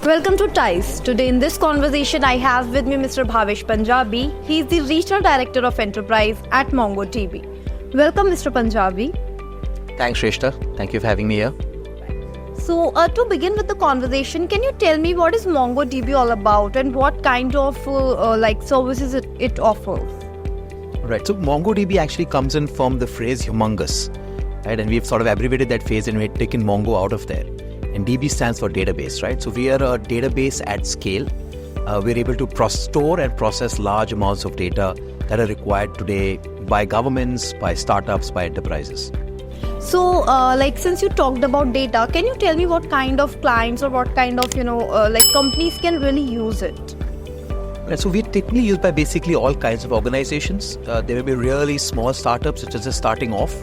Welcome to TICE. Today in this conversation I have with me Mr. Bhavesh Punjabi. He is the Regional Director of Enterprise at MongoDB. Welcome Mr. Punjabi. Thanks Shrestha. Thank you for having me here. So to begin with the conversation, can you tell me what is MongoDB all about and what kind of services it offers? Right. So MongoDB actually comes in from the phrase humongous, right? And we've sort of abbreviated that phrase and we've taken Mongo out of there. And DB stands for database, right? So we are a database at scale. We're able to store and process large amounts of data that are required today by governments, by startups, by enterprises. So, since you talked about data, can you tell me what kind of clients or what kind of, companies can really use it? Right, so we're typically used by basically all kinds of organizations. There may be really small startups which are just starting off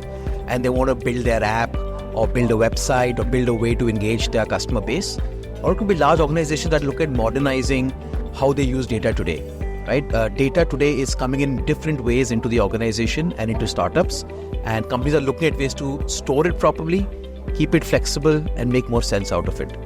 and they want to build their app or build a website or build a way to engage their customer base. Or it could be large organizations that look at modernizing how they use data today. Right? Data today is coming in different ways into the organization and into startups, and companies are looking at ways to store it properly, keep it flexible, and make more sense out of it.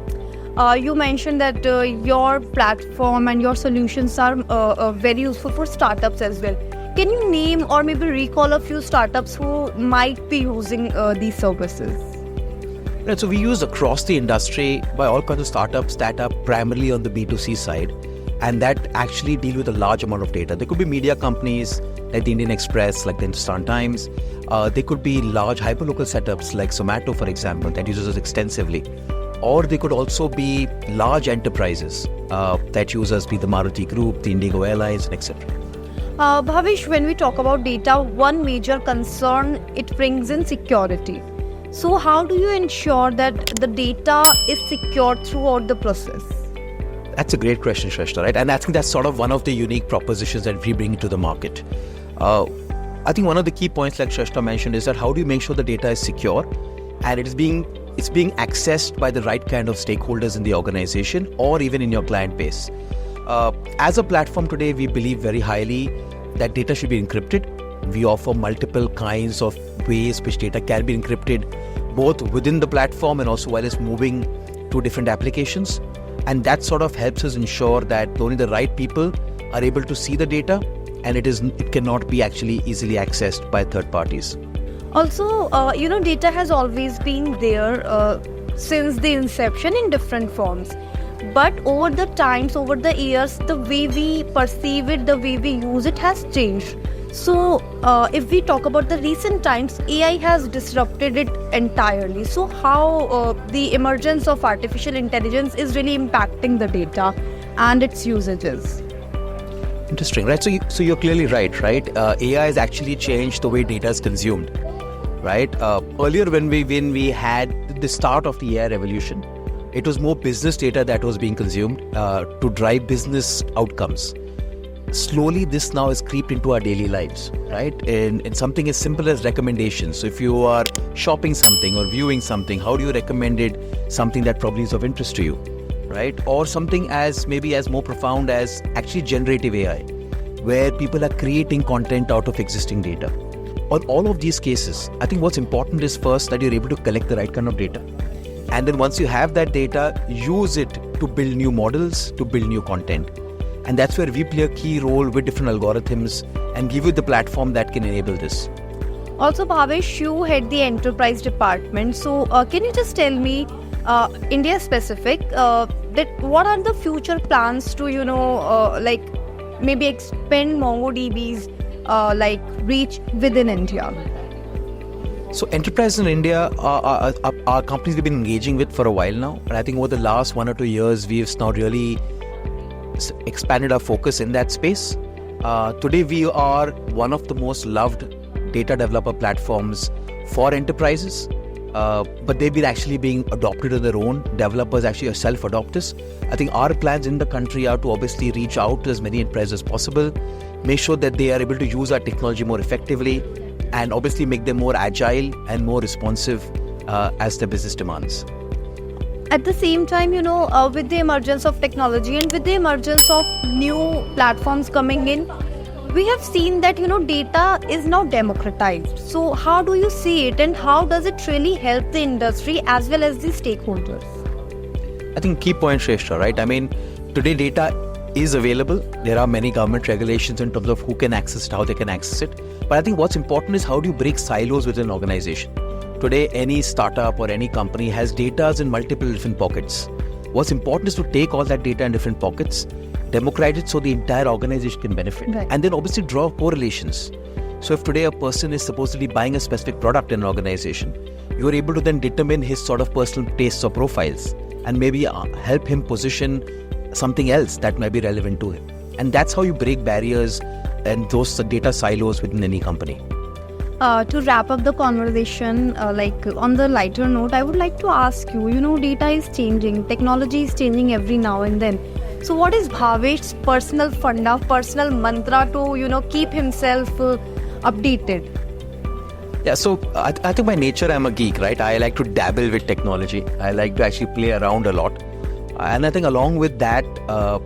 You mentioned that your platform and your solutions are very useful for startups as well. Can you name or maybe recall a few startups who might be using these services? Right, so we use across the industry by all kinds of startups that are primarily on the B2C side, and that actually deal with a large amount of data. There could be media companies like the Indian Express, like the Hindustan Times. They could be large hyperlocal setups like Zomato, for example, that uses us extensively. Or they could also be large enterprises that use us, be the Maruti Group, the Indigo Airlines, etc. Bhavesh, when we talk about data, one major concern it brings in security. So how do you ensure that the data is secured throughout the process? That's a great question, Shrestha, right? And I think that's sort of one of the unique propositions that we bring to the market. I think one of the key points, like Shrestha mentioned, is that how do you make sure the data is secure and it's being accessed by the right kind of stakeholders in the organization or even in your client base. As a platform today, we believe very highly that data should be encrypted. We offer multiple kinds of ways which data can be encrypted, both within the platform and also while it's moving to different applications. And that sort of helps us ensure that only the right people are able to see the data and it cannot be actually easily accessed by third parties. Also, data has always been there since the inception in different forms. But over the years, the way we perceive it, the way we use it has changed. So, if we talk about the recent times, AI has disrupted it entirely. So, how the emergence of artificial intelligence is really impacting the data and its usages? Interesting, right? So you're clearly right? AI has actually changed the way data is consumed, right? Earlier, when we had the start of the AI revolution, it was more business data that was being consumed to drive business outcomes. Slowly, this now has creeped into our daily lives, right? And something as simple as recommendations. So if you are shopping something or viewing something, how do you recommend something that probably is of interest to you, right? Or something as more profound as actually generative AI, where people are creating content out of existing data. On all of these cases, I think what's important is first that you're able to collect the right kind of data. And then once you have that data, use it to build new models, to build new content. And that's where we play a key role with different algorithms and give you the platform that can enable this. Also, Bhavesh, you head the enterprise department. So, can you just tell me, India specific, that what are the future plans to, maybe expand MongoDB's reach within India? So enterprises in India are companies we've been engaging with for a while now. And I think over the last 1 or 2 years, we've now really expanded our focus in that space. Today, we are one of the most loved data developer platforms for enterprises. But they've been actually being adopted on their own. Developers actually are self-adopters. I think our plans in the country are to obviously reach out to as many enterprises as possible, make sure that they are able to use our technology more effectively, and obviously make them more agile and more responsive as the business demands. At the same time, with the emergence of technology and with the emergence of new platforms coming in, we have seen that, data is now democratized. So how do you see it and how does it really help the industry as well as the stakeholders? I think key point, Shrestha, right? I mean, today data is available. There are many government regulations in terms of who can access it, how they can access it. But I think what's important is how do you break silos within an organization? Today, any startup or any company has data in multiple different pockets. What's important is to take all that data in different pockets, democratize it so the entire organization can benefit. Right. And then obviously draw correlations. So if today a person is supposedly buying a specific product in an organization, you're able to then determine his sort of personal tastes or profiles and maybe help him position something else that might be relevant to him. And that's how you break barriers and those data silos within any company. To wrap up the conversation, like on the lighter note, I would like to ask you, data is changing, technology is changing every now and then. So what is Bhavesh's personal funda, personal mantra to, keep himself updated? Yeah, so I think by nature I'm a geek, right? I like to dabble with technology. I like to actually play around a lot. And I think along with that,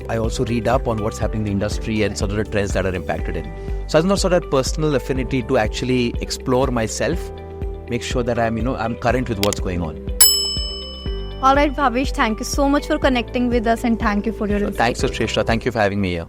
I also read up on what's happening in the industry and sort of the trends that are impacted in. So I have not sort of personal affinity to actually explore myself, make sure that I'm current with what's going on. All right, Bhavesh, thank you so much for connecting with us and thank you for your insights. Thanks, Shrestha. Thank you for having me here.